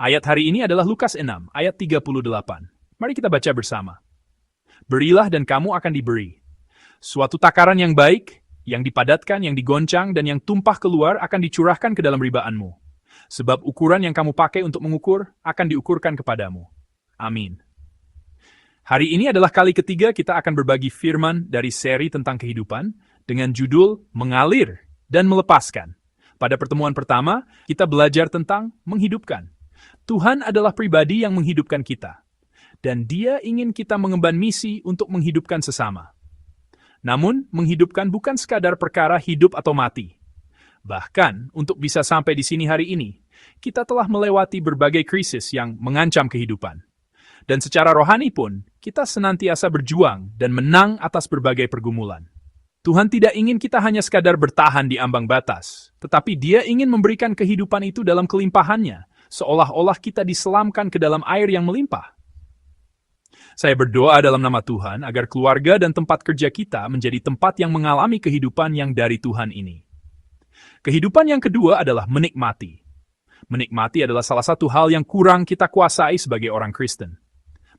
Ayat hari ini adalah Lukas 6, ayat 38. Mari kita baca bersama. Berilah dan kamu akan diberi. Suatu takaran yang baik, yang dipadatkan, yang digoncang, dan yang tumpah keluar akan dicurahkan ke dalam ribaanmu. Sebab ukuran yang kamu pakai untuk mengukur akan diukurkan kepadamu. Amin. Hari ini adalah kali ketiga kita akan berbagi firman dari seri tentang kehidupan dengan judul Mengalir dan Melepaskan. Pada pertemuan pertama, kita belajar tentang menghidupkan. Tuhan adalah pribadi yang menghidupkan kita, dan Dia ingin kita mengemban misi untuk menghidupkan sesama. Namun, menghidupkan bukan sekadar perkara hidup atau mati. Bahkan, untuk bisa sampai di sini hari ini, kita telah melewati berbagai krisis yang mengancam kehidupan. Dan secara rohani pun, kita senantiasa berjuang dan menang atas berbagai pergumulan. Tuhan tidak ingin kita hanya sekadar bertahan di ambang batas, tetapi Dia ingin memberikan kehidupan itu dalam kelimpahannya, seolah-olah kita diselamkan ke dalam air yang melimpah. Saya berdoa dalam nama Tuhan agar keluarga dan tempat kerja kita menjadi tempat yang mengalami kehidupan yang dari Tuhan ini. Kehidupan yang kedua adalah menikmati. Menikmati adalah salah satu hal yang kurang kita kuasai sebagai orang Kristen.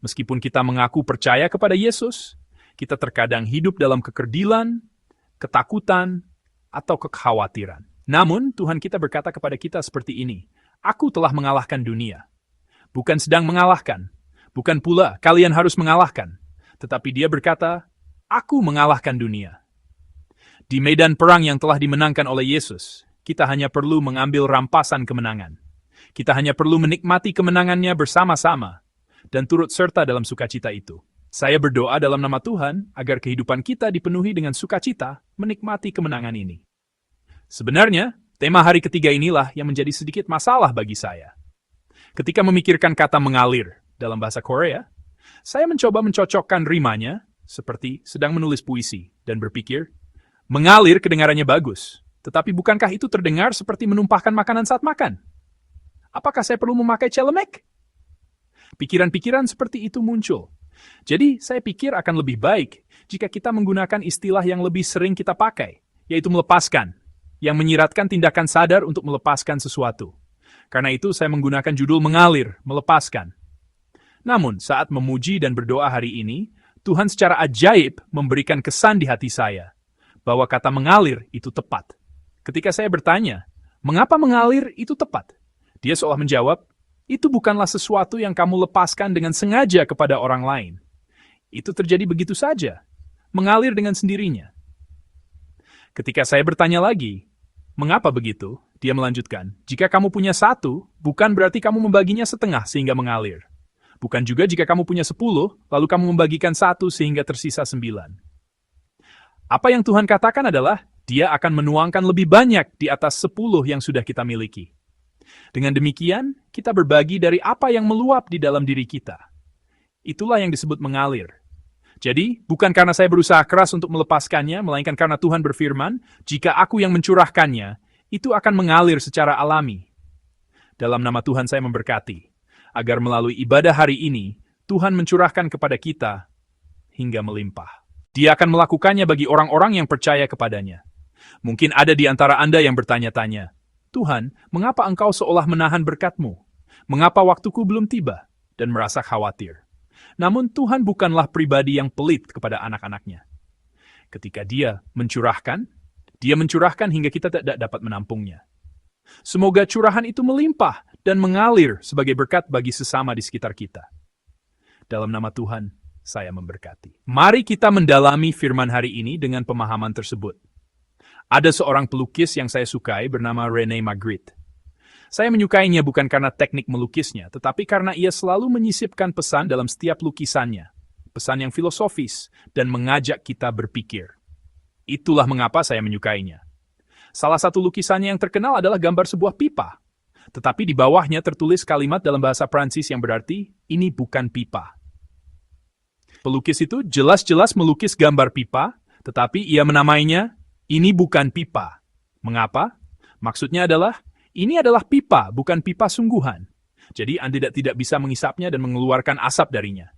Meskipun kita mengaku percaya kepada Yesus, kita terkadang hidup dalam kekerdilan, ketakutan, atau kekhawatiran. Namun, Tuhan kita berkata kepada kita seperti ini, Aku telah mengalahkan dunia. Bukan sedang mengalahkan. Bukan pula kalian harus mengalahkan. Tetapi Dia berkata, Aku mengalahkan dunia. Di medan perang yang telah dimenangkan oleh Yesus, kita hanya perlu mengambil rampasan kemenangan. Kita hanya perlu menikmati kemenangannya bersama-sama dan turut serta dalam sukacita itu. Saya berdoa dalam nama Tuhan agar kehidupan kita dipenuhi dengan sukacita menikmati kemenangan ini. Sebenarnya, tema hari ketiga inilah yang menjadi sedikit masalah bagi saya. Ketika memikirkan kata mengalir dalam bahasa Korea, saya mencoba mencocokkan rimanya seperti sedang menulis puisi dan berpikir, mengalir kedengarannya bagus, tetapi bukankah itu terdengar seperti menumpahkan makanan saat makan? Apakah saya perlu memakai celemek? Pikiran-pikiran seperti itu muncul. Jadi, saya pikir akan lebih baik jika kita menggunakan istilah yang lebih sering kita pakai, yaitu melepaskan, yang menyiratkan tindakan sadar untuk melepaskan sesuatu. Karena itu saya menggunakan judul mengalir, melepaskan. Namun, saat memuji dan berdoa hari ini, Tuhan secara ajaib memberikan kesan di hati saya, bahwa kata mengalir itu tepat. Ketika saya bertanya, mengapa mengalir itu tepat? Dia seolah menjawab, itu bukanlah sesuatu yang kamu lepaskan dengan sengaja kepada orang lain. Itu terjadi begitu saja, mengalir dengan sendirinya. Ketika saya bertanya lagi, mengapa begitu? Dia melanjutkan, jika kamu punya 1, bukan berarti kamu membaginya setengah sehingga mengalir. Bukan juga jika kamu punya 10, lalu kamu membagikan 1 sehingga tersisa 9. Apa yang Tuhan katakan adalah, Dia akan menuangkan lebih banyak di atas 10 yang sudah kita miliki. Dengan demikian, kita berbagi dari apa yang meluap di dalam diri kita. Itulah yang disebut mengalir. Jadi, bukan karena saya berusaha keras untuk melepaskannya, melainkan karena Tuhan berfirman, jika aku yang mencurahkannya, itu akan mengalir secara alami. Dalam nama Tuhan saya memberkati, agar melalui ibadah hari ini, Tuhan mencurahkan kepada kita hingga melimpah. Dia akan melakukannya bagi orang-orang yang percaya kepadanya. Mungkin ada di antara Anda yang bertanya-tanya, Tuhan, mengapa Engkau seolah menahan berkat-Mu? Mengapa waktuku belum tiba? Dan merasa khawatir. Namun Tuhan bukanlah pribadi yang pelit kepada anak-anaknya. Ketika Dia mencurahkan hingga kita tidak dapat menampungnya. Semoga curahan itu melimpah dan mengalir sebagai berkat bagi sesama di sekitar kita. Dalam nama Tuhan, saya memberkati. Mari kita mendalami firman hari ini dengan pemahaman tersebut. Ada seorang pelukis yang saya sukai bernama René Magritte. Saya menyukainya bukan karena teknik melukisnya, tetapi karena ia selalu menyisipkan pesan dalam setiap lukisannya. Pesan yang filosofis dan mengajak kita berpikir. Itulah mengapa saya menyukainya. Salah satu lukisannya yang terkenal adalah gambar sebuah pipa. Tetapi di bawahnya tertulis kalimat dalam bahasa Prancis yang berarti, ini bukan pipa. Pelukis itu jelas-jelas melukis gambar pipa, tetapi ia menamainya, ini bukan pipa. Mengapa? Maksudnya adalah, ini adalah pipa, bukan pipa sungguhan. Jadi Anda tidak bisa mengisapnya dan mengeluarkan asap darinya.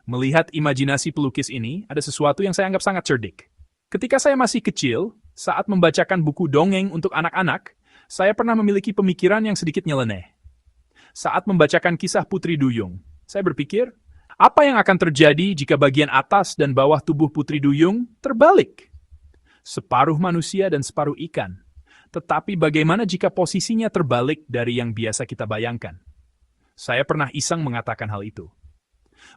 Melihat imajinasi pelukis ini, ada sesuatu yang saya anggap sangat cerdik. Ketika saya masih kecil, saat membacakan buku dongeng untuk anak-anak, saya pernah memiliki pemikiran yang sedikit nyeleneh. Saat membacakan kisah Putri Duyung, saya berpikir, apa yang akan terjadi jika bagian atas dan bawah tubuh Putri Duyung terbalik? Separuh manusia dan separuh ikan. Tetapi bagaimana jika posisinya terbalik dari yang biasa kita bayangkan? Saya pernah iseng mengatakan hal itu.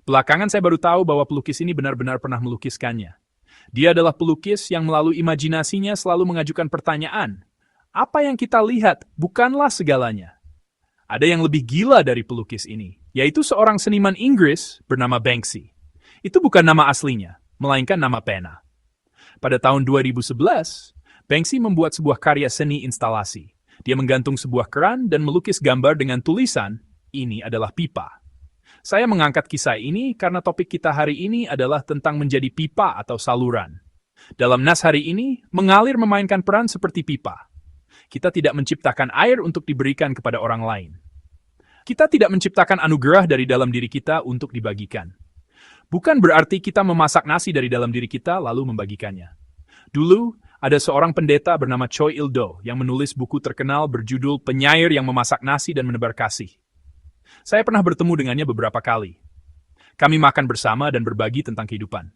Belakangan saya baru tahu bahwa pelukis ini benar-benar pernah melukiskannya. Dia adalah pelukis yang melalui imajinasinya selalu mengajukan pertanyaan. Apa yang kita lihat bukanlah segalanya. Ada yang lebih gila dari pelukis ini, yaitu seorang seniman Inggris bernama Banksy. Itu bukan nama aslinya, melainkan nama pena. Pada tahun 2011, Banksy membuat sebuah karya seni instalasi. Dia menggantung sebuah keran dan melukis gambar dengan tulisan, "Ini adalah pipa." Saya mengangkat kisah ini karena topik kita hari ini adalah tentang menjadi pipa atau saluran. Dalam nas hari ini, mengalir memainkan peran seperti pipa. Kita tidak menciptakan air untuk diberikan kepada orang lain. Kita tidak menciptakan anugerah dari dalam diri kita untuk dibagikan. Bukan berarti kita memasak nasi dari dalam diri kita lalu membagikannya. Dulu, ada seorang pendeta bernama Choi Il-do yang menulis buku terkenal berjudul Penyair yang Memasak Nasi dan Menebar Kasih. Saya pernah bertemu dengannya beberapa kali. Kami makan bersama dan berbagi tentang kehidupan.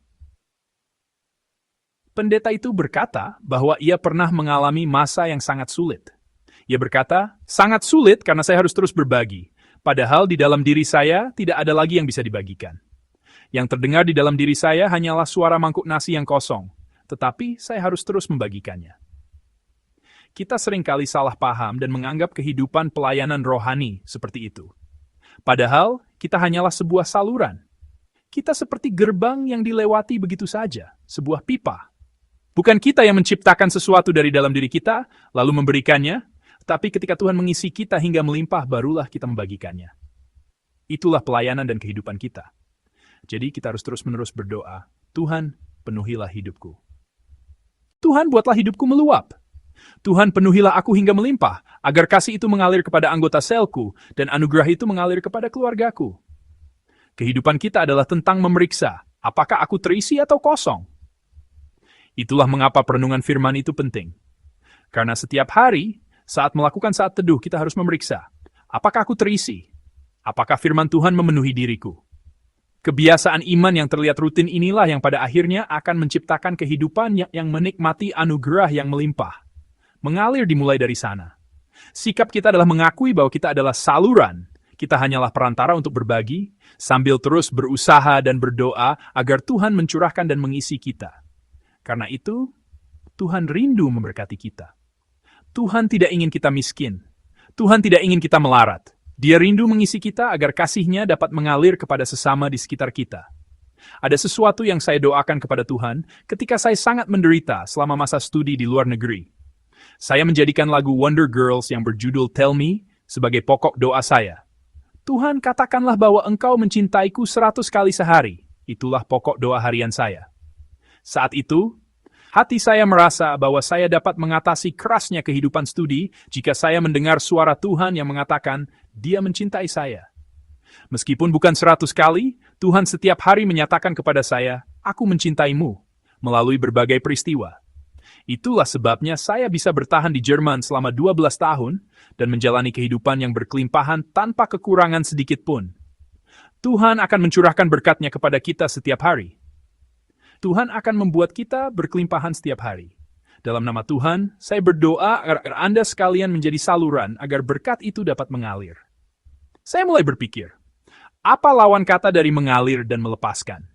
Pendeta itu berkata bahwa ia pernah mengalami masa yang sangat sulit. Ia berkata, sangat sulit karena saya harus terus berbagi. Padahal di dalam diri saya tidak ada lagi yang bisa dibagikan. Yang terdengar di dalam diri saya hanyalah suara mangkuk nasi yang kosong. Tetapi saya harus terus membagikannya. Kita seringkali salah paham dan menganggap kehidupan pelayanan rohani seperti itu. Padahal kita hanyalah sebuah saluran. Kita seperti gerbang yang dilewati begitu saja, sebuah pipa. Bukan kita yang menciptakan sesuatu dari dalam diri kita, lalu memberikannya, tapi ketika Tuhan mengisi kita hingga melimpah, barulah kita membagikannya. Itulah pelayanan dan kehidupan kita. Jadi kita harus terus-menerus berdoa, Tuhan, penuhilah hidupku. Tuhan, buatlah hidupku meluap. Tuhan, penuhilah aku hingga melimpah, agar kasih itu mengalir kepada anggota selku, dan anugerah itu mengalir kepada keluargaku. Kehidupan kita adalah tentang memeriksa, apakah aku terisi atau kosong. Itulah mengapa perenungan firman itu penting. Karena setiap hari, saat melakukan saat teduh, kita harus memeriksa, apakah aku terisi? Apakah firman Tuhan memenuhi diriku? Kebiasaan iman yang terlihat rutin inilah yang pada akhirnya akan menciptakan kehidupan yang menikmati anugerah yang melimpah. Mengalir dimulai dari sana. Sikap kita adalah mengakui bahwa kita adalah saluran. Kita hanyalah perantara untuk berbagi, sambil terus berusaha dan berdoa agar Tuhan mencurahkan dan mengisi kita. Karena itu, Tuhan rindu memberkati kita. Tuhan tidak ingin kita miskin. Tuhan tidak ingin kita melarat. Dia rindu mengisi kita agar kasih-Nya dapat mengalir kepada sesama di sekitar kita. Ada sesuatu yang saya doakan kepada Tuhan ketika saya sangat menderita selama masa studi di luar negeri. Saya menjadikan lagu Wonder Girls yang berjudul Tell Me sebagai pokok doa saya. Tuhan, katakanlah bahwa Engkau mencintaiku 100 kali sehari. Itulah pokok doa harian saya. Saat itu, hati saya merasa bahwa saya dapat mengatasi kerasnya kehidupan studi jika saya mendengar suara Tuhan yang mengatakan, Dia mencintai saya. Meskipun bukan 100 kali, Tuhan setiap hari menyatakan kepada saya, Aku mencintaimu, melalui berbagai peristiwa. Itulah sebabnya saya bisa bertahan di Jerman selama 12 tahun dan menjalani kehidupan yang berkelimpahan tanpa kekurangan sedikit pun. Tuhan akan mencurahkan berkat-Nya kepada kita setiap hari. Tuhan akan membuat kita berkelimpahan setiap hari. Dalam nama Tuhan, saya berdoa agar Anda sekalian menjadi saluran agar berkat itu dapat mengalir. Saya mulai berpikir, apa lawan kata dari mengalir dan melepaskan?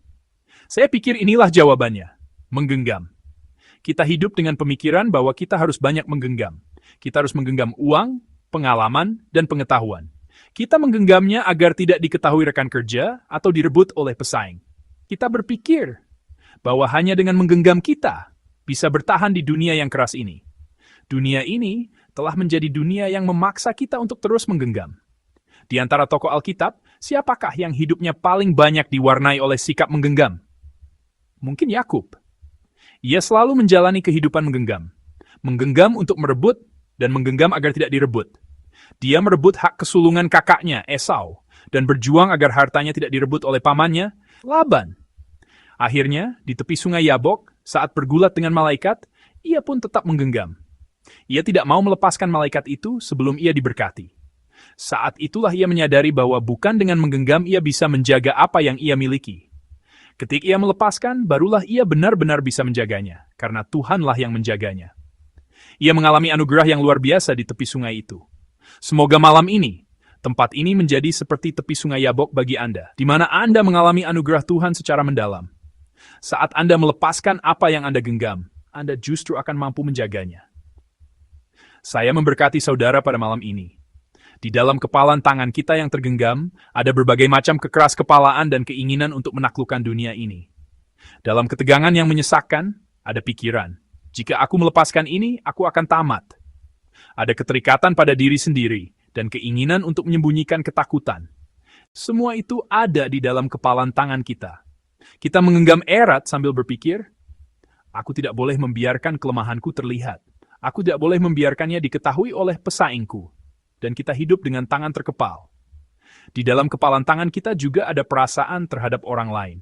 Saya pikir inilah jawabannya, menggenggam. Kita hidup dengan pemikiran bahwa kita harus banyak menggenggam. Kita harus menggenggam uang, pengalaman, dan pengetahuan. Kita menggenggamnya agar tidak diketahui rekan kerja atau direbut oleh pesaing. Kita berpikir bahwa hanya dengan menggenggam kita bisa bertahan di dunia yang keras ini. Dunia ini telah menjadi dunia yang memaksa kita untuk terus menggenggam. Di antara tokoh Alkitab, siapakah yang hidupnya paling banyak diwarnai oleh sikap menggenggam? Mungkin Yakub. Ia selalu menjalani kehidupan menggenggam. Menggenggam untuk merebut dan menggenggam agar tidak direbut. Dia merebut hak kesulungan kakaknya, Esau, dan berjuang agar hartanya tidak direbut oleh pamannya, Laban. Akhirnya, di tepi sungai Yabok, saat bergulat dengan malaikat, ia pun tetap menggenggam. Ia tidak mau melepaskan malaikat itu sebelum ia diberkati. Saat itulah ia menyadari bahwa bukan dengan menggenggam ia bisa menjaga apa yang ia miliki. Ketika ia melepaskan, barulah ia benar-benar bisa menjaganya, karena Tuhanlah yang menjaganya. Ia mengalami anugerah yang luar biasa di tepi sungai itu. Semoga malam ini, tempat ini menjadi seperti tepi sungai Yabok bagi Anda, di mana Anda mengalami anugerah Tuhan secara mendalam. Saat Anda melepaskan apa yang Anda genggam, Anda justru akan mampu menjaganya. Saya memberkati saudara pada malam ini. Di dalam kepalan tangan kita yang tergenggam, ada berbagai macam kekeras kepalaan dan keinginan untuk menaklukkan dunia ini. Dalam ketegangan yang menyesakkan, ada pikiran. Jika aku melepaskan ini, aku akan tamat. Ada keterikatan pada diri sendiri, dan keinginan untuk menyembunyikan ketakutan. Semua itu ada di dalam kepalan tangan kita. Kita menggenggam erat sambil berpikir, aku tidak boleh membiarkan kelemahanku terlihat. Aku tidak boleh membiarkannya diketahui oleh pesaingku. Dan kita hidup dengan tangan terkepal. Di dalam kepalan tangan kita juga ada perasaan terhadap orang lain.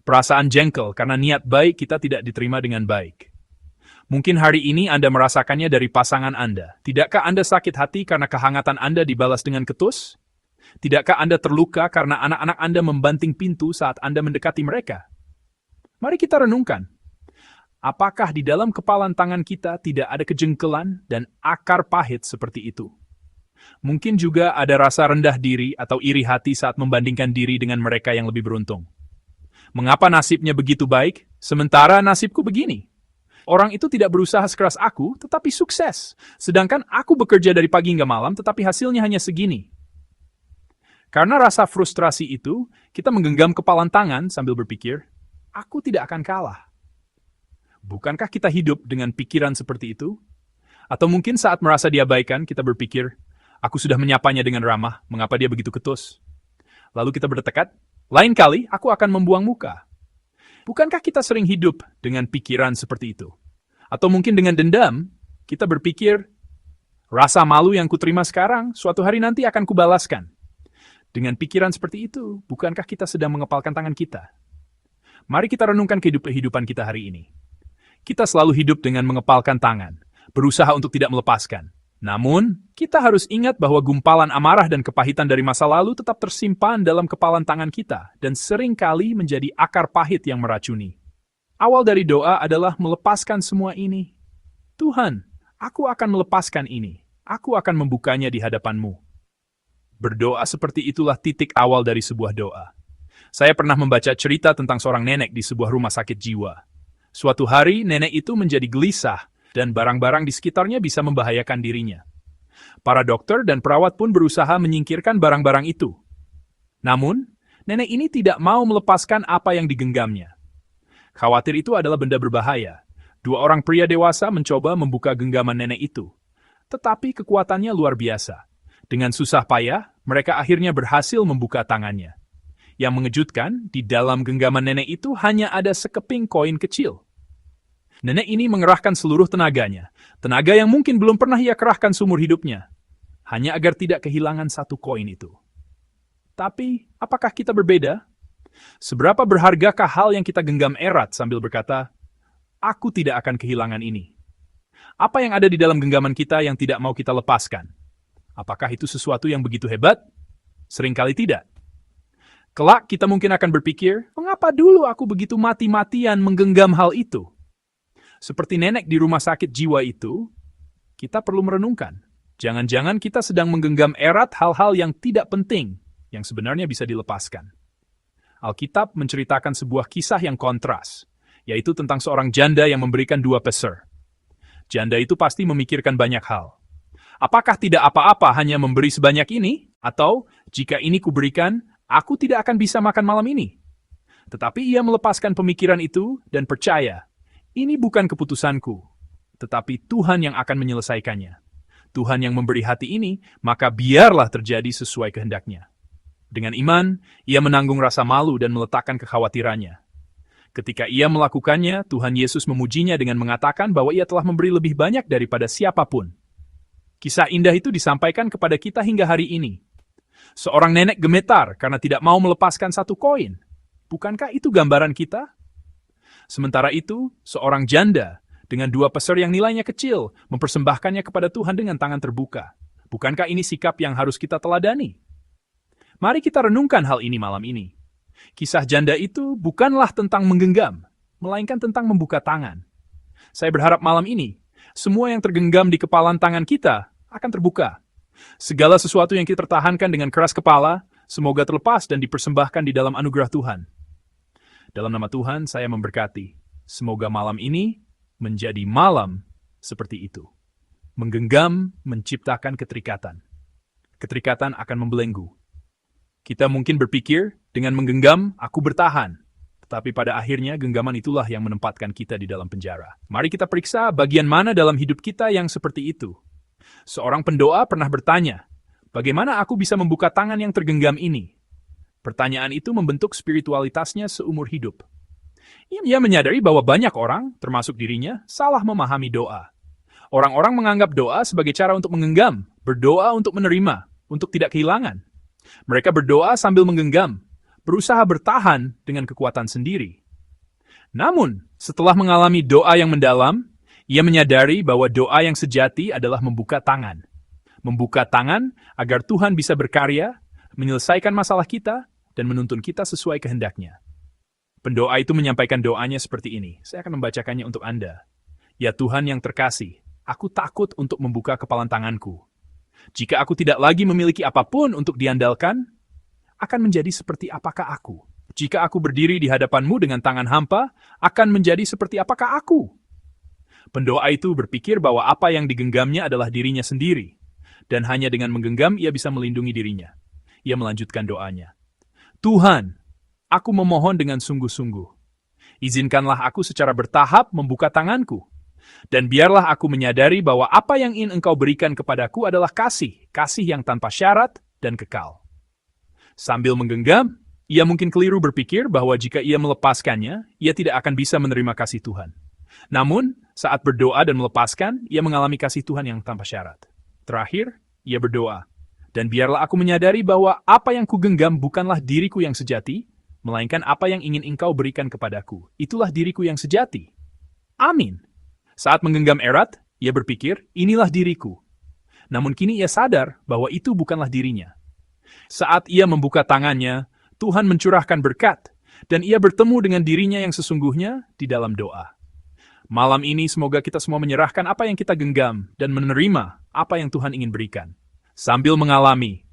Perasaan jengkel karena niat baik kita tidak diterima dengan baik. Mungkin hari ini Anda merasakannya dari pasangan Anda. Tidakkah Anda sakit hati karena kehangatan Anda dibalas dengan ketus? Tidakkah Anda terluka karena anak-anak Anda membanting pintu saat Anda mendekati mereka? Mari kita renungkan. Apakah di dalam kepalan tangan kita tidak ada kejengkelan dan akar pahit seperti itu? Mungkin juga ada rasa rendah diri atau iri hati saat membandingkan diri dengan mereka yang lebih beruntung. Mengapa nasibnya begitu baik, sementara nasibku begini? Orang itu tidak berusaha sekeras aku, tetapi sukses. Sedangkan aku bekerja dari pagi hingga malam, tetapi hasilnya hanya segini. Karena rasa frustrasi itu, kita menggenggam kepalan tangan sambil berpikir, aku tidak akan kalah. Bukankah kita hidup dengan pikiran seperti itu? Atau mungkin saat merasa diabaikan, kita berpikir, aku sudah menyapanya dengan ramah, mengapa dia begitu ketus? Lalu kita bertekad, lain kali aku akan membuang muka. Bukankah kita sering hidup dengan pikiran seperti itu? Atau mungkin dengan dendam, kita berpikir, rasa malu yang kuterima sekarang, suatu hari nanti akan kubalaskan. Dengan pikiran seperti itu, bukankah kita sedang mengepalkan tangan kita? Mari kita renungkan kehidupan kita hari ini. Kita selalu hidup dengan mengepalkan tangan, berusaha untuk tidak melepaskan. Namun, kita harus ingat bahwa gumpalan amarah dan kepahitan dari masa lalu tetap tersimpan dalam kepalan tangan kita dan seringkali menjadi akar pahit yang meracuni. Awal dari doa adalah melepaskan semua ini. Tuhan, aku akan melepaskan ini. Aku akan membukanya di hadapan-Mu. Berdoa seperti itulah titik awal dari sebuah doa. Saya pernah membaca cerita tentang seorang nenek di sebuah rumah sakit jiwa. Suatu hari, nenek itu menjadi gelisah dan barang-barang di sekitarnya bisa membahayakan dirinya. Para dokter dan perawat pun berusaha menyingkirkan barang-barang itu. Namun, nenek ini tidak mau melepaskan apa yang digenggamnya. Khawatir itu adalah benda berbahaya. Dua orang pria dewasa mencoba membuka genggaman nenek itu. Tetapi kekuatannya luar biasa. Dengan susah payah, mereka akhirnya berhasil membuka tangannya. Yang mengejutkan, di dalam genggaman nenek itu hanya ada sekeping koin kecil. Nenek ini mengerahkan seluruh tenaganya, tenaga yang mungkin belum pernah ia kerahkan seumur hidupnya, hanya agar tidak kehilangan satu koin itu. Tapi, apakah kita berbeda? Seberapa berhargakah hal yang kita genggam erat sambil berkata, aku tidak akan kehilangan ini? Apa yang ada di dalam genggaman kita yang tidak mau kita lepaskan? Apakah itu sesuatu yang begitu hebat? Seringkali tidak. Kelak kita mungkin akan berpikir, mengapa dulu aku begitu mati-matian menggenggam hal itu? Seperti nenek di rumah sakit jiwa itu, kita perlu merenungkan. Jangan-jangan kita sedang menggenggam erat hal-hal yang tidak penting, yang sebenarnya bisa dilepaskan. Alkitab menceritakan sebuah kisah yang kontras, yaitu tentang seorang janda yang memberikan 2 peser. Janda itu pasti memikirkan banyak hal. Apakah tidak apa-apa hanya memberi sebanyak ini? Atau, jika ini kuberikan, aku tidak akan bisa makan malam ini? Tetapi ia melepaskan pemikiran itu dan percaya, ini bukan keputusanku, tetapi Tuhan yang akan menyelesaikannya. Tuhan yang memberi hati ini, maka biarlah terjadi sesuai kehendaknya. Dengan iman, ia menanggung rasa malu dan meletakkan kekhawatirannya. Ketika ia melakukannya, Tuhan Yesus memujinya dengan mengatakan bahwa ia telah memberi lebih banyak daripada siapapun. Kisah indah itu disampaikan kepada kita hingga hari ini. Seorang nenek gemetar karena tidak mau melepaskan 1 koin. Bukankah itu gambaran kita? Sementara itu, seorang janda dengan 2 peser yang nilainya kecil mempersembahkannya kepada Tuhan dengan tangan terbuka. Bukankah ini sikap yang harus kita teladani? Mari kita renungkan hal ini malam ini. Kisah janda itu bukanlah tentang menggenggam, melainkan tentang membuka tangan. Saya berharap malam ini, semua yang tergenggam di kepalan tangan kita akan terbuka. Segala sesuatu yang kita pertahankan dengan keras kepala, semoga terlepas dan dipersembahkan di dalam anugerah Tuhan. Dalam nama Tuhan, saya memberkati. Semoga malam ini menjadi malam seperti itu. Menggenggam menciptakan keterikatan. Keterikatan akan membelenggu. Kita mungkin berpikir, dengan menggenggam, aku bertahan. Tetapi pada akhirnya, genggaman itulah yang menempatkan kita di dalam penjara. Mari kita periksa bagian mana dalam hidup kita yang seperti itu. Seorang pendoa pernah bertanya, bagaimana aku bisa membuka tangan yang tergenggam ini? Pertanyaan itu membentuk spiritualitasnya seumur hidup. Ia menyadari bahwa banyak orang, termasuk dirinya, salah memahami doa. Orang-orang menganggap doa sebagai cara untuk menggenggam, berdoa untuk menerima, untuk tidak kehilangan. Mereka berdoa sambil menggenggam, berusaha bertahan dengan kekuatan sendiri. Namun, setelah mengalami doa yang mendalam, ia menyadari bahwa doa yang sejati adalah membuka tangan. Membuka tangan agar Tuhan bisa berkarya, menyelesaikan masalah kita, dan menuntun kita sesuai kehendaknya. Pendoa itu menyampaikan doanya seperti ini. Saya akan membacakannya untuk Anda. Ya Tuhan yang terkasih, aku takut untuk membuka kepalan tanganku. Jika aku tidak lagi memiliki apapun untuk diandalkan, akan menjadi seperti apakah aku? Jika aku berdiri di hadapan-Mu dengan tangan hampa, akan menjadi seperti apakah aku? Pendoa itu berpikir bahwa apa yang digenggamnya adalah dirinya sendiri, dan hanya dengan menggenggam ia bisa melindungi dirinya. Ia melanjutkan doanya. Tuhan, aku memohon dengan sungguh-sungguh. Izinkanlah aku secara bertahap membuka tanganku. Dan biarlah aku menyadari bahwa apa yang ingin Engkau berikan kepadaku adalah kasih yang tanpa syarat dan kekal. Sambil menggenggam, ia mungkin keliru berpikir bahwa jika ia melepaskannya, ia tidak akan bisa menerima kasih Tuhan. Namun, saat berdoa dan melepaskan, ia mengalami kasih Tuhan yang tanpa syarat. Terakhir, ia berdoa, dan biarlah aku menyadari bahwa apa yang kugenggam bukanlah diriku yang sejati, melainkan apa yang ingin Engkau berikan kepadaku. Itulah diriku yang sejati. Amin. Saat menggenggam erat, ia berpikir, inilah diriku. Namun kini ia sadar bahwa itu bukanlah dirinya. Saat ia membuka tangannya, Tuhan mencurahkan berkat, dan ia bertemu dengan dirinya yang sesungguhnya di dalam doa. Malam ini semoga kita semua menyerahkan apa yang kita genggam dan menerima apa yang Tuhan ingin berikan. Sambil mengalami,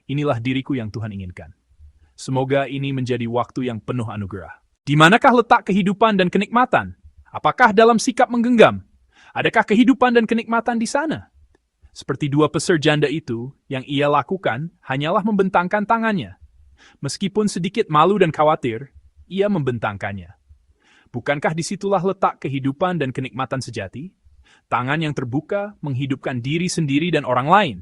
inilah diriku yang Tuhan inginkan. Semoga ini menjadi waktu yang penuh anugerah. Di manakah letak kehidupan dan kenikmatan? Apakah dalam sikap menggenggam? Adakah kehidupan dan kenikmatan di sana? Seperti dua peser janda itu, yang ia lakukan hanyalah membentangkan tangannya. Meskipun sedikit malu dan khawatir, ia membentangkannya. Bukankah disitulah letak kehidupan dan kenikmatan sejati? Tangan yang terbuka menghidupkan diri sendiri dan orang lain.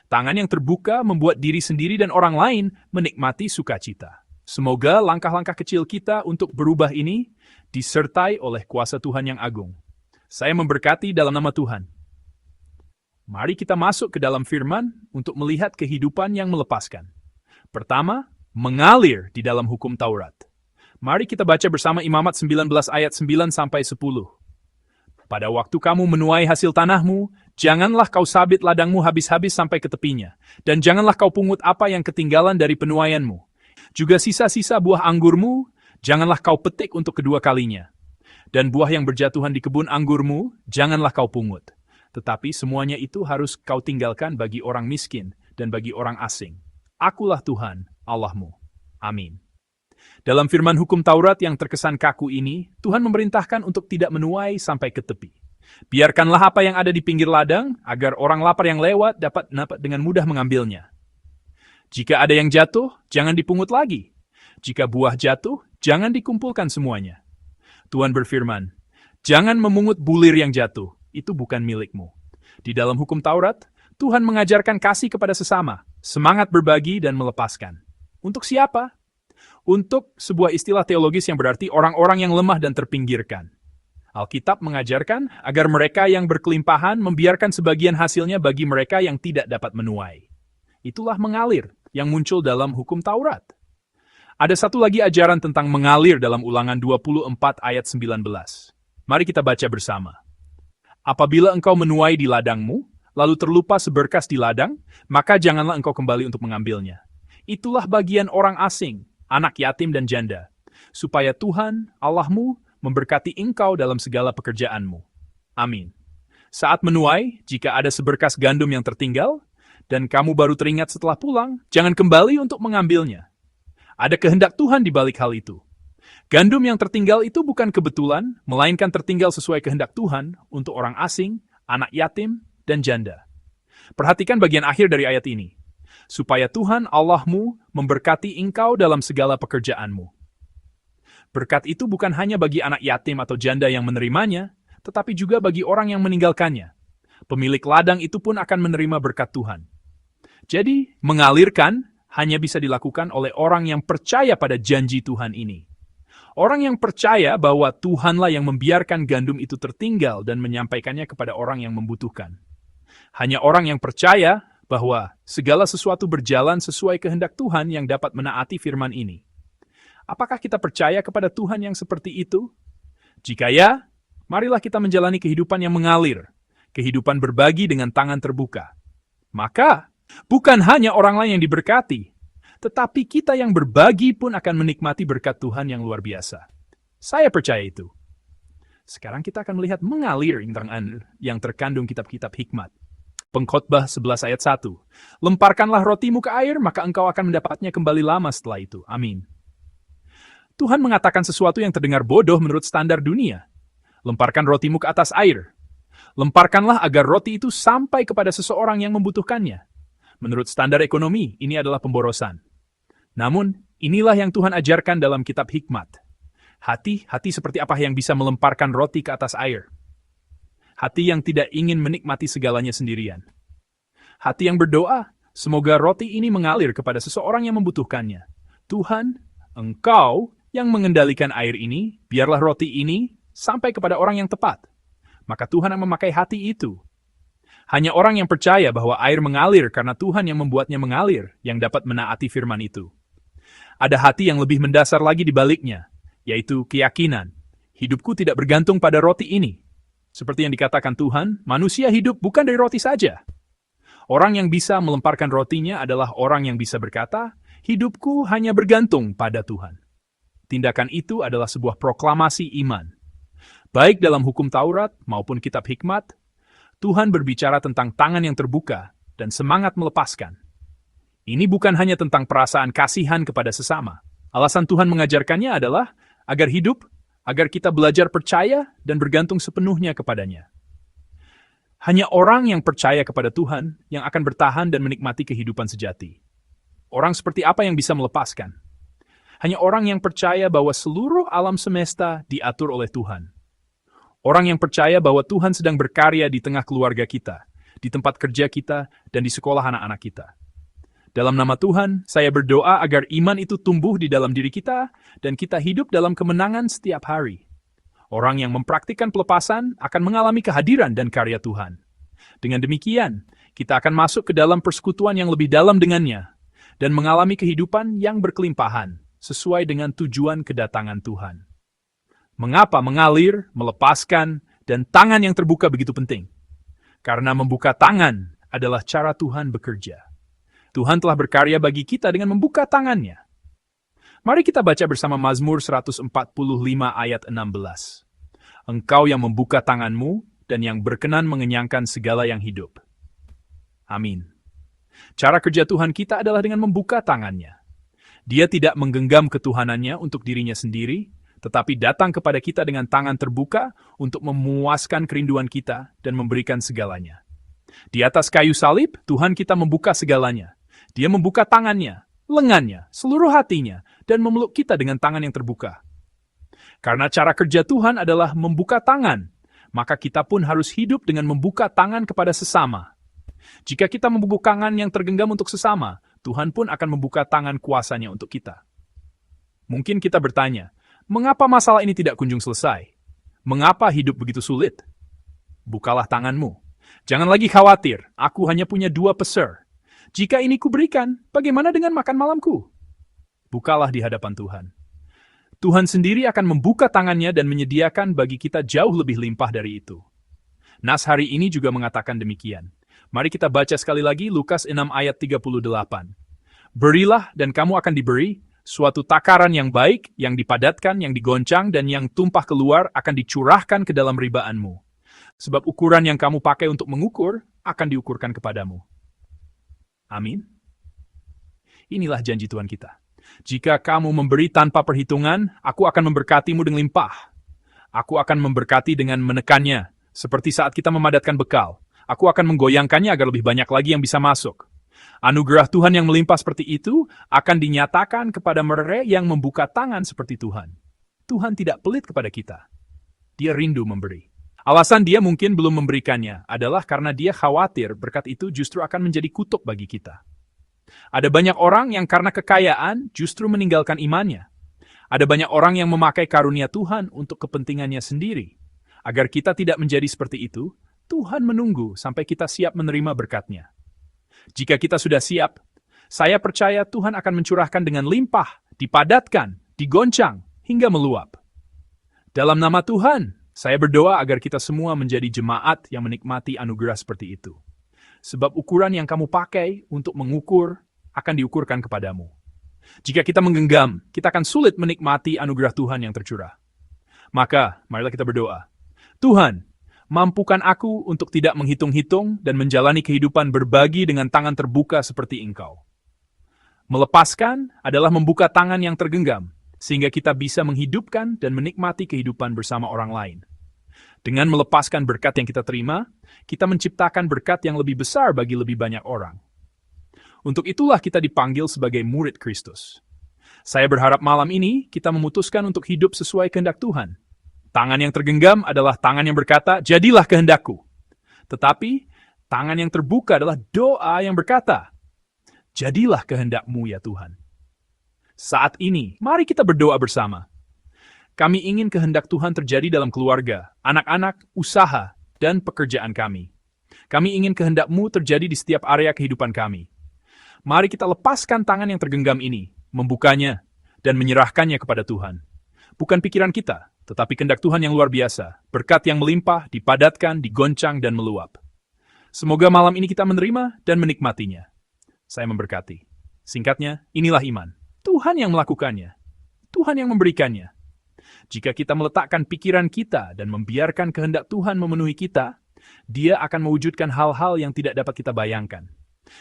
Tangan yang terbuka membuat diri sendiri dan orang lain menikmati sukacita. Semoga langkah-langkah kecil kita untuk berubah ini disertai oleh kuasa Tuhan yang agung. Saya memberkati dalam nama Tuhan. Mari kita masuk ke dalam firman untuk melihat kehidupan yang melepaskan. Pertama, mengalir di dalam hukum Taurat. Mari kita baca bersama Imamat 19 ayat 9-10. Pada waktu kamu menuai hasil tanahmu, janganlah kau sabit ladangmu habis-habis sampai ke tepinya, dan janganlah kau pungut apa yang ketinggalan dari penuaianmu. Juga sisa-sisa buah anggurmu, janganlah kau petik untuk kedua kalinya. Dan buah yang berjatuhan di kebun anggurmu, janganlah kau pungut. Tetapi semuanya itu harus kau tinggalkan bagi orang miskin dan bagi orang asing. Akulah Tuhan, Allahmu. Amin. Dalam firman hukum Taurat yang terkesan kaku ini, Tuhan memerintahkan untuk tidak menuai sampai ke tepi. Biarkanlah apa yang ada di pinggir ladang, agar orang lapar yang lewat dapat dengan mudah mengambilnya. Jika ada yang jatuh, jangan dipungut lagi. Jika buah jatuh, jangan dikumpulkan semuanya. Tuhan berfirman, jangan memungut bulir yang jatuh, itu bukan milikmu. Di dalam hukum Taurat, Tuhan mengajarkan kasih kepada sesama, semangat berbagi dan melepaskan. Untuk siapa? Untuk sebuah istilah teologis yang berarti orang-orang yang lemah dan terpinggirkan. Alkitab mengajarkan agar mereka yang berkelimpahan membiarkan sebagian hasilnya bagi mereka yang tidak dapat menuai. Itulah mengalir yang muncul dalam hukum Taurat. Ada satu lagi ajaran tentang mengalir dalam Ulangan 24 ayat 19. Mari kita baca bersama. Apabila engkau menuai di ladangmu, lalu terlupa seberkas di ladang, maka janganlah engkau kembali untuk mengambilnya. Itulah bagian orang asing, anak yatim dan janda, supaya Tuhan, Allahmu, memberkati engkau dalam segala pekerjaanmu. Amin. Saat menuai, jika ada seberkas gandum yang tertinggal, dan kamu baru teringat setelah pulang, jangan kembali untuk mengambilnya. Ada kehendak Tuhan di balik hal itu. Gandum yang tertinggal itu bukan kebetulan, melainkan tertinggal sesuai kehendak Tuhan untuk orang asing, anak yatim, dan janda. Perhatikan bagian akhir dari ayat ini. Supaya Tuhan Allahmu memberkati engkau dalam segala pekerjaanmu. Berkat itu bukan hanya bagi anak yatim atau janda yang menerimanya, tetapi juga bagi orang yang meninggalkannya. Pemilik ladang itu pun akan menerima berkat Tuhan. Jadi, mengalirkan hanya bisa dilakukan oleh orang yang percaya pada janji Tuhan ini. Orang yang percaya bahwa Tuhanlah yang membiarkan gandum itu tertinggal dan menyampaikannya kepada orang yang membutuhkan. Hanya orang yang percaya bahwa segala sesuatu berjalan sesuai kehendak Tuhan yang dapat menaati firman ini. Apakah kita percaya kepada Tuhan yang seperti itu? Jika ya, marilah kita menjalani kehidupan yang mengalir, kehidupan berbagi dengan tangan terbuka. Maka, bukan hanya orang lain yang diberkati, tetapi kita yang berbagi pun akan menikmati berkat Tuhan yang luar biasa. Saya percaya itu. Sekarang kita akan melihat mengalir yang terkandung kitab-kitab hikmat. Pengkhotbah 11 ayat 1. Lemparkanlah rotimu ke air, maka engkau akan mendapatnya kembali lama setelah itu. Amin. Tuhan mengatakan sesuatu yang terdengar bodoh menurut standar dunia. Lemparkan rotimu ke atas air. Lemparkanlah agar roti itu sampai kepada seseorang yang membutuhkannya. Menurut standar ekonomi, ini adalah pemborosan. Namun, inilah yang Tuhan ajarkan dalam kitab hikmat. Hati seperti apa yang bisa melemparkan roti ke atas air. Hati yang tidak ingin menikmati segalanya sendirian. Hati yang berdoa, semoga roti ini mengalir kepada seseorang yang membutuhkannya. Tuhan, Engkau yang mengendalikan air ini, biarlah roti ini sampai kepada orang yang tepat. Maka Tuhan akan memakai hati itu. Hanya orang yang percaya bahwa air mengalir karena Tuhan yang membuatnya mengalir yang dapat menaati firman itu. Ada hati yang lebih mendasar lagi di baliknya, yaitu keyakinan. Hidupku tidak bergantung pada roti ini. Seperti yang dikatakan Tuhan, manusia hidup bukan dari roti saja. Orang yang bisa melemparkan rotinya adalah orang yang bisa berkata, hidupku hanya bergantung pada Tuhan. Tindakan itu adalah sebuah proklamasi iman. Baik dalam hukum Taurat maupun kitab hikmat, Tuhan berbicara tentang tangan yang terbuka dan semangat melepaskan. Ini bukan hanya tentang perasaan kasihan kepada sesama. Alasan Tuhan mengajarkannya adalah agar kita belajar percaya dan bergantung sepenuhnya kepadanya. Hanya orang yang percaya kepada Tuhan yang akan bertahan dan menikmati kehidupan sejati. Orang seperti apa yang bisa melepaskan? Hanya orang yang percaya bahwa seluruh alam semesta diatur oleh Tuhan. Orang yang percaya bahwa Tuhan sedang berkarya di tengah keluarga kita, di tempat kerja kita, dan di sekolah anak-anak kita. Dalam nama Tuhan, saya berdoa agar iman itu tumbuh di dalam diri kita, dan kita hidup dalam kemenangan setiap hari. Orang yang mempraktikkan pelepasan akan mengalami kehadiran dan karya Tuhan. Dengan demikian, kita akan masuk ke dalam persekutuan yang lebih dalam dengannya, dan mengalami kehidupan yang berkelimpahan, sesuai dengan tujuan kedatangan Tuhan. Mengapa mengalir, melepaskan, dan tangan yang terbuka begitu penting? Karena membuka tangan adalah cara Tuhan bekerja. Tuhan telah berkarya bagi kita dengan membuka tangannya. Mari kita baca bersama Mazmur 145 ayat 16. Engkau yang membuka tanganmu dan yang berkenan mengenyangkan segala yang hidup. Amin. Cara kerja Tuhan kita adalah dengan membuka tangannya. Dia tidak menggenggam ketuhanannya untuk dirinya sendiri, tetapi datang kepada kita dengan tangan terbuka untuk memuaskan kerinduan kita dan memberikan segalanya. Di atas kayu salib, Tuhan kita membuka segalanya. Dia membuka tangannya, lengannya, seluruh hatinya, dan memeluk kita dengan tangan yang terbuka. Karena cara kerja Tuhan adalah membuka tangan, maka kita pun harus hidup dengan membuka tangan kepada sesama. Jika kita membuka tangan yang tergenggam untuk sesama, Tuhan pun akan membuka tangan kuasanya untuk kita. Mungkin kita bertanya, mengapa masalah ini tidak kunjung selesai? Mengapa hidup begitu sulit? Bukalah tanganmu. Jangan lagi khawatir, aku hanya punya 2 peser. Jika ini kuberikan, bagaimana dengan makan malamku? Bukalah di hadapan Tuhan. Tuhan sendiri akan membuka tangannya dan menyediakan bagi kita jauh lebih limpah dari itu. Nas hari ini juga mengatakan demikian. Mari kita baca sekali lagi Lukas 6 ayat 38. Berilah dan kamu akan diberi, suatu takaran yang baik, yang dipadatkan, yang digoncang, dan yang tumpah keluar akan dicurahkan ke dalam ribaanmu. Sebab ukuran yang kamu pakai untuk mengukur akan diukurkan kepadamu. Amin. Inilah janji Tuhan kita. Jika kamu memberi tanpa perhitungan, aku akan memberkatimu dengan limpah. Aku akan memberkati dengan menekannya, seperti saat kita memadatkan bekal. Aku akan menggoyangkannya agar lebih banyak lagi yang bisa masuk. Anugerah Tuhan yang melimpah seperti itu akan dinyatakan kepada mereka yang membuka tangan seperti Tuhan. Tuhan tidak pelit kepada kita. Dia rindu memberi. Alasan dia mungkin belum memberikannya adalah karena dia khawatir berkat itu justru akan menjadi kutuk bagi kita. Ada banyak orang yang karena kekayaan justru meninggalkan imannya. Ada banyak orang yang memakai karunia Tuhan untuk kepentingannya sendiri. Agar kita tidak menjadi seperti itu, Tuhan menunggu sampai kita siap menerima berkat-Nya. Jika kita sudah siap, saya percaya Tuhan akan mencurahkan dengan limpah, dipadatkan, digoncang, hingga meluap. Dalam nama Tuhan, saya berdoa agar kita semua menjadi jemaat yang menikmati anugerah seperti itu. Sebab ukuran yang kamu pakai untuk mengukur akan diukurkan kepadamu. Jika kita menggenggam, kita akan sulit menikmati anugerah Tuhan yang tercurah. Maka, marilah kita berdoa. Tuhan, mampukan aku untuk tidak menghitung-hitung dan menjalani kehidupan berbagi dengan tangan terbuka seperti Engkau. Melepaskan adalah membuka tangan yang tergenggam, sehingga kita bisa menghidupkan dan menikmati kehidupan bersama orang lain. Dengan melepaskan berkat yang kita terima, kita menciptakan berkat yang lebih besar bagi lebih banyak orang. Untuk itulah kita dipanggil sebagai murid Kristus. Saya berharap malam ini kita memutuskan untuk hidup sesuai kehendak Tuhan. Tangan yang tergenggam adalah tangan yang berkata, jadilah kehendakku. Tetapi, tangan yang terbuka adalah doa yang berkata, jadilah kehendakmu ya Tuhan. Saat ini, mari kita berdoa bersama. Kami ingin kehendak Tuhan terjadi dalam keluarga, anak-anak, usaha, dan pekerjaan kami. Kami ingin kehendak-Mu terjadi di setiap area kehidupan kami. Mari kita lepaskan tangan yang tergenggam ini, membukanya, dan menyerahkannya kepada Tuhan. Bukan pikiran kita, tetapi kehendak Tuhan yang luar biasa, berkat yang melimpah, dipadatkan, digoncang, dan meluap. Semoga malam ini kita menerima dan menikmatinya. Saya memberkati. Singkatnya, inilah iman. Tuhan yang melakukannya. Tuhan yang memberikannya. Jika kita meletakkan pikiran kita dan membiarkan kehendak Tuhan memenuhi kita, Dia akan mewujudkan hal-hal yang tidak dapat kita bayangkan.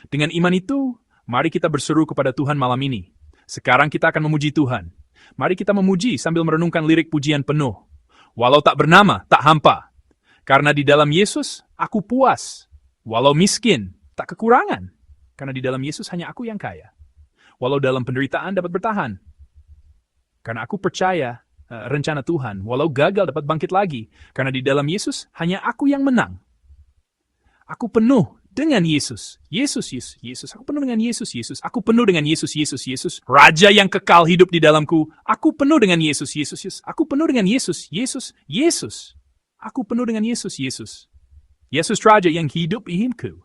Dengan iman itu, mari kita berseru kepada Tuhan malam ini. Sekarang kita akan memuji Tuhan. Mari kita memuji sambil merenungkan lirik pujian penuh. Walau tak bernama, tak hampa. Karena di dalam Yesus, aku puas. Walau miskin, tak kekurangan. Karena di dalam Yesus hanya aku yang kaya. Walau dalam penderitaan dapat bertahan. Karena aku percaya rencana Tuhan. Walau gagal dapat bangkit lagi. Karena di dalam Yesus hanya aku yang menang. Aku penuh dengan Yesus. Yesus. Aku penuh dengan Yesus. Aku penuh dengan Yesus. Raja yang kekal hidup di dalamku. Aku penuh dengan Yesus. Aku penuh dengan Yesus. Aku penuh dengan Yesus. Yesus Raja yang hidup di hidupku.